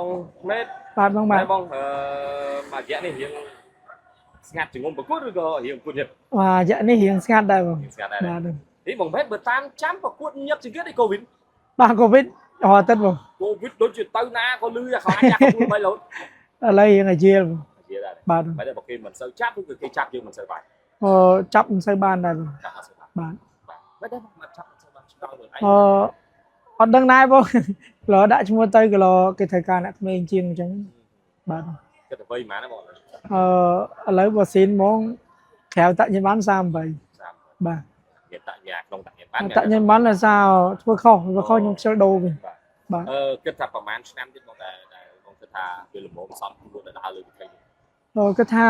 បងមេតបាទបងបាទបងមួយរយៈនេះរៀងស្ងាត់ជាងុំប្រកួតឬក៏រៀងប្រកួតញឹកបាទរយៈនេះរៀងស្ងាត់ដែរបងស្ងាត់ដែរបាទនេះបងមេតបើតាមចាំប្រកួតញឹកជាងគេនេះកូវីដបាទកូវីដអត់ទឹកបងកូវីដដូចជាទៅណាក៏លឺតែខ្លាចចាស់ប្រកួតបីលោតឥឡូវរៀងអាជាលបងជាដែរបាទតែបើគេមិនសូវចាប់គឺគេចាប់យើងមិនសូវបានចាប់មិនសូវបានដែរបងចាប់អត់សូវបានបាទបាទតែមកចាប់មិនសូវបានឆ្កល់ខ្លួនឯងអត់ដឹងដែរបងគីឡូដាក់ឈ្មោះទៅគីឡូគេត្រូវការអ្នកក្មេងជាងអញ្ចឹងបាទគិតទៅបីម៉ានណាបងឥឡូវបើស៊ីនហ្មងក្រៅតាក់ញ៉ាំបាន38បាទគេតាក់ញ៉ាក្នុងតាក់ញ៉ាំបានតាក់ញ៉ាំបានlà sao ធ្វើខុសខ្ញុំខ្ជិលដូរវិញបាទគិតថាប្រហែលឆ្នាំទៀតបងតែបងគិតថាវាល្មមសំខ្លួនដើរលើវិថីគិតថា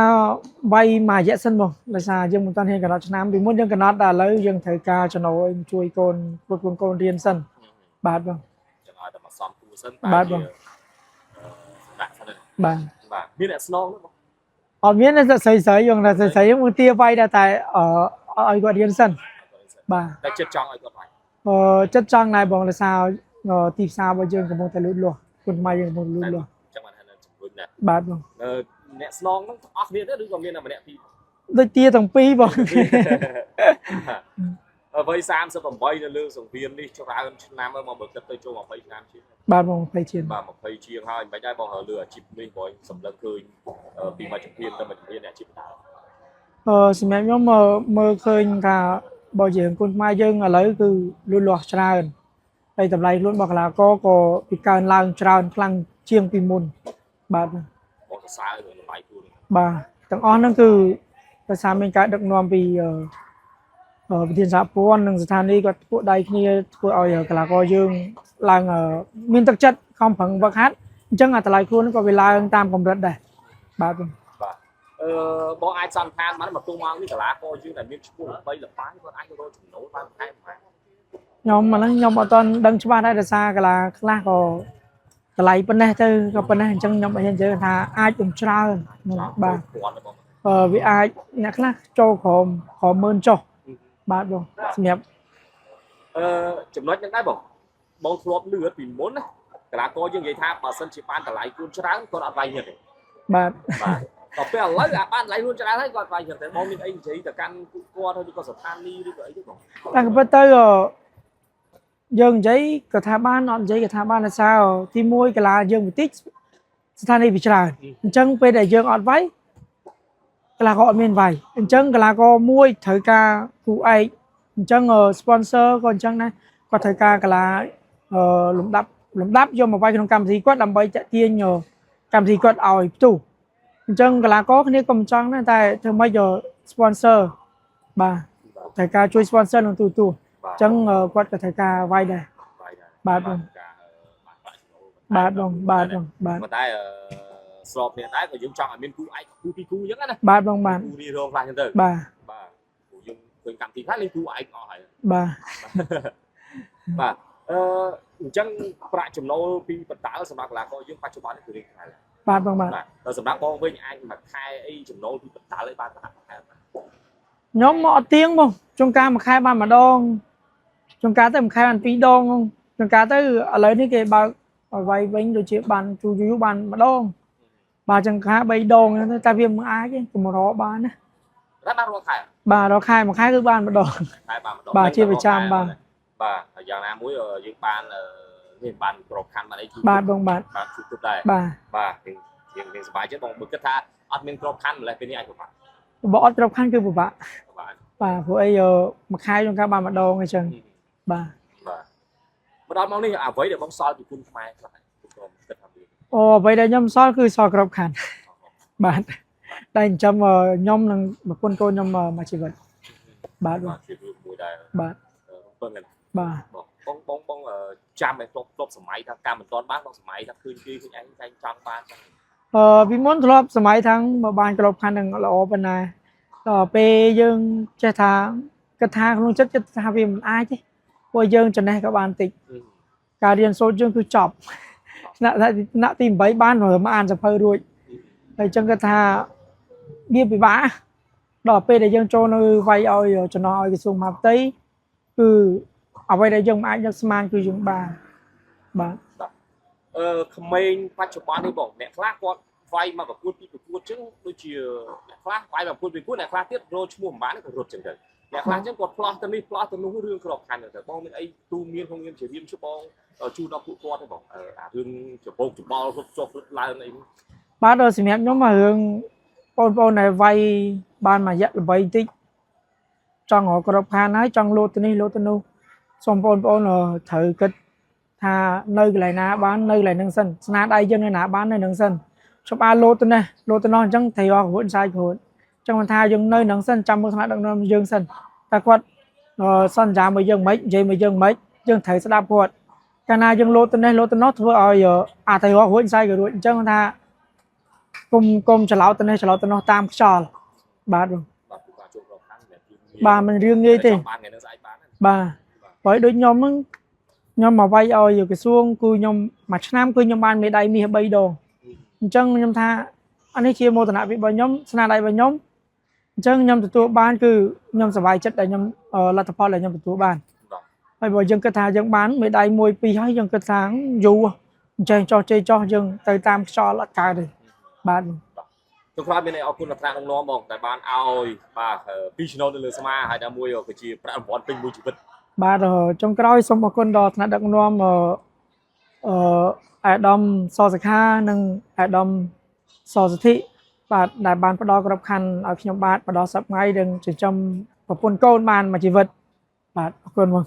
វាយមួយរយៈសិនបងដោយសារយើងមិនតាន់ហ៊ានកណត់ឆ្នាំពីមុនយើងកណត់តែឥឡូវយើងត្រូវការចំណូលជួយកូនកូនរៀនសិនបាទបងចឹងឲ្យតែមកសំគូសិនបាទបងដាក់សិនបាទមានអ្នកស្នងទេបងអត់មានតែស្រីយើងតែស្រីយើងមកទាវាយតែឲ្យគាត់រៀនសិនបាទតែចិត្តចង់ឲ្យគាត់វាយចិត្តចង់ដែរបងដោយសារទីផ្សាររបស់យើងកំពុងតែលូតលាស់គុណខ្មែរយើងកំពុងលូតលាស់ចឹងបានថាជំរុញដែរបាទបងអ្នកស្នងហ្នឹងអស់គ្នាទេឬក៏មានតែម្នាក់ពីរដូចទាទាំងពីរបងវ័យ38នៅលើសង្វៀននេះច្រើនឆ្នាំហើយមកមើលគិតទៅចូល20ឆ្នាំជាងបាទបង20ជាងបាទ20ជាងហើយមិនដែរបងលើអាជីពនេះបងសម្លឹងឃើញពីមកជំនាញទៅមកជំនាញអាជីពដើមសម្រាប់ខ្ញុំមើលឃើញថាបើយើងគុណខ្មែរយើងឥឡូវគឺលូតលាស់ច្រើនហើយតម្លៃខ្លួនរបស់កីឡាករក៏ពីកើនឡើងច្រើនខ្លាំងជាងពីមុនបាទបងសរសើរតម្លៃខ្លួនបាទទាំងអស់ហ្នឹងគឺដោយសារមានការដឹកនាំពីវិធានសហព័ន្ធនិងស្ថានីយ៍គាត់ពួកដៃគ្នាធ្វើឲ្យកីឡាករយើងឡើងមានទឹកចិត្តខំប្រឹងវឹកហាត់អញ្ចឹងតម្លៃខ្លួនក៏វាឡើងតាមកម្រិតដែរបាទបងអាចសន្និដ្ឋានបានមកទុំមកនេះកីឡាករយើងដែលមានឈ្មោះល្បីល្បាញគាត់អាចរកចំណូលបានថែមបានខ្ញុំអត់ទាន់ដឹងច្បាស់ដែរដោយសារកីឡាខ្លះក៏តម្លៃប៉ុណ្ណេះទៅក៏ប៉ុណ្ណេះអញ្ចឹងខ្ញុំបាននិយាយថាអាចនឹងច្រើនបាទវាអាចអ្នកខ្លះចូលក្រោម10000ចុះបាទបងសម្រាប់ចំណុចហ្នឹងដែរបងធ្លាប់លឺពីមុនណាកីឡាករយើងនិយាយថាបើសិនជាបានតម្លៃខ្លួនច្រើនគាត់អត់វាយញឹកទេបាទដល់ពេលឥឡូវអាបានតម្លៃខ្លួនច្រើនហើយគាត់វាយញឹកតែបងមានអីនិយាយទៅកាន់គាត់ឬក៏ស្ថានីយ៍ឬក៏អីទេបងតែក៏ពិតទៅយើងនិយាយក៏ថាបានអត់និយាយក៏ថាបានតែសារទី1កីឡាយើងបន្តិចស្ថានីយ៍វាច្រើនអញ្ចឹងពេលដែលយើងអត់វាយកីឡាករអត់មានវាយអញ្ចឹងកីឡាករមួយត្រូវការគូឯកអញ្ចឹង sponsor ក៏អញ្ចឹងដែរគាត់ត្រូវការកីឡាលំដាប់យកមកវាយក្នុងកម្មវិធីគាត់ដើម្បីតាក់ទាញកម្មវិធីគាត់ឲ្យផ្ទុះអញ្ចឹងកីឡាករគ្នាក៏មិនចង់ដែរតែធ្វើម៉េចយក sponsor បាទត្រូវការជួយ sponsor ក្នុងទូអញ្ចឹងគាត់ក៏ត្រូវការវាយដែរបាទបងបាទតែស្របគ្នាដែរក៏យើងចង់ឲ្យមានគូឯកគូពីរគូអញ្ចឹងណាបាទបងបាទគូនេះរងខ្លះអញ្ចឹងទៅបាទគូយើងឃើញកម្មវិធីខ្លះលេងគូឯកអស់ហើយបាទអញ្ចឹងប្រាក់ចំណូលពីបន្តើសម្រាប់កីឡាករយើងបច្ចុប្បន្ននេះគឺរៀងខ្លាំងបាទបងបាទដល់សម្រាប់បងវិញអាចមួយខែអីចំណូលពីបន្តើឲ្យបានប្រហែលខ្ញុំមកអត់ទៀងបងជួនកាលមួយខែបានម្ដងជួនកាលទៅមួយខែបាន2ដងជួនកាលទៅឥឡូវនេះគេបើកឲ្យវាយវិញដូចជាបានយូរបានម្ដងបាទចឹងខែ3ដងទៅតែវាមិនអាចទេកម្របានណាបានរាល់ខែបាទរាល់ខែមួយខែគឺបានម្ដងខែបានម្ដងបាទជាប្រចាំបាទហើយយ៉ាងណាមួយយើងបាននេះបានក្របខ័ណ្ឌបានអីបាទបងបាទជួបទុកដែរបាទយើងសប្បាយចិត្តបងបើគិតថាអត់មានក្របខ័ណ្ឌម្លេះពេលនេះអាចពិបាកបើអត់ក្របខ័ណ្ឌគឺពិបាកបាទព្រោះអីមួយខែជួនកាលបានម្ដងអញ្ចឹងបាទមកដល់មកនេះអ្វីដែលបងសល់ពីគុណខ្មែរខ្លះខ្ញុំគិតថាវាអ្វីដែលខ្ញុំសល់គឺសល់ក្របខ័ណ្ឌបាទតែចិញ្ចឹមខ្ញុំនិងប្រពន្ធកូនខ្ញុំមួយជីវិតបាទជារឿងមួយដែរបាទពឹងបាទបងចាំឲ្យធ្លាប់សម័យថាការមិនទាន់បានបងសម័យថាឃើញគេឃើញឯងតែចង់បានចឹងពីមុនធ្លាប់សម័យថាមកបានក្របខ័ណ្ឌនឹងល្អប៉ុណ្ណាដល់ពេលយើងចេះថាគិតថាក្នុងចិត្តចិត្តថាវាមិនអាចទេព្រោះយើងចំណេះក៏បានតិចការរៀនសូត្រយើងគឺចប់ថ្នាក់ទី8បានមកអានសភៅរួចហើយចឹងគាត់ថាវាពិបាកដល់ពេលដែលយើងចូលនៅវាយឲ្យចំណោះឲ្យក្រសួងមហាផ្ទៃគឺអ្វីដែលយើងមិនអាចយកស្មានគឺយើងបានបាទ ក្មេងបច្ចុប្បន្ននេះបងអ្នកខ្លះគាត់វាយមកប្រកួតពីប្រកួតចឹងដូចជាអ្នកខ្លះវាយមកប្រកួតពីប្រកួតអ្នកខ្លះទៀតរកឈ្មោះមិនបានក៏រត់ចឹងទៅអ្នកខ្លះចឹងគាត់ផ្លោះទៅនេះផ្លោះទៅនោះរឿងក្របខ័ណ្ឌទៅបងមានអីទូមានក្នុងនាមជារៀមច្បងជូនដល់ពួកគាត់ទេបងអារឿងច្បងច្បល់រត់ចុះរត់ឡើងអី បាទសម្រាប់ខ្ញុំមករឿងបងប្អូនដែលវាយបានមួយរយៈល្បីតិចចង់រកក្របខ័ណ្ឌហើយចង់លោតទៅនេះលោតទៅនោះសូមបងប្អូនត្រូវគិតថានៅកន្លែងណាបាននៅកន្លែងហ្នឹងសិនស្នាដៃយើងនៅណាបាននៅហ្នឹងសិនច្បាស់លោតទៅនេះលោតទៅនោះអញ្ចឹងត្រូវរករួចសាយរួចអញ្ចឹងមិនថាយើងនៅហ្នឹងសិនចាំមើលថ្នាក់ដឹកនាំយើងសិនតែគាត់សន្យាមកយើងមិននិយាយមកយើងមិនយើងត្រូវស្ដាប់គាត់កាលណាយើងលោតទៅនេះលោតទៅនោះធ្វើឲ្យត្រូវរករួចសាយក៏រួចអញ្ចឹងថាគុំច្រឡោតទៅនេះច្រឡោតទៅនោះតាមខ្យល់បាទបាទមិនរឿងងាយទេបាទបើដូចខ្ញុំហ្នឹងខ្ញុំមកវាយឲ្យក្រសួងគឺខ្ញុំមួយឆ្នាំគឺខ្ញុំបានមេដាយមាស3ដងអញ្ចឹងខ្ញុំថាអានេះជាមោទនភាពរបស់ខ្ញុំស្នាដៃរបស់ខ្ញុំអញ្ចឹងខ្ញុំទទួលបានគឺខ្ញុំសប្បាយចិត្តដែលខ្ញុំលទ្ធផលដែលខ្ញុំទទួលបានហើយបើយើងគិតថាយើងបានមេដាយ1 2ហើយយើងគិតថាយូរអញ្ចឹងចោះជ័យចោះយើងទៅតាមខ្យល់អត់កើតទេបាទ ចុងក្រោយមានអរគុណថ្នាក់ដឹកនាំបងតែបានឲ្យបាទពីឆ្នោតនៅលើស្មាហើយដល់មួយក៏ជាប្រាក់រង្វាន់ពេញមួយជីវិតបាទចុងក្រោយសូមអរគុណដល់ថ្នាក់ដឹកនាំអាដាមសសុខានិងអាដាមសសុធិបាទដែលបានផ្ដល់ក្របខ័ណ្ឌឲ្យខ្ញុំបាទផ្ដល់សប្ងៃនិងចិញ្ចឹមប្រពន្ធកូនបានមួយជីវិតបាទអរគុណបង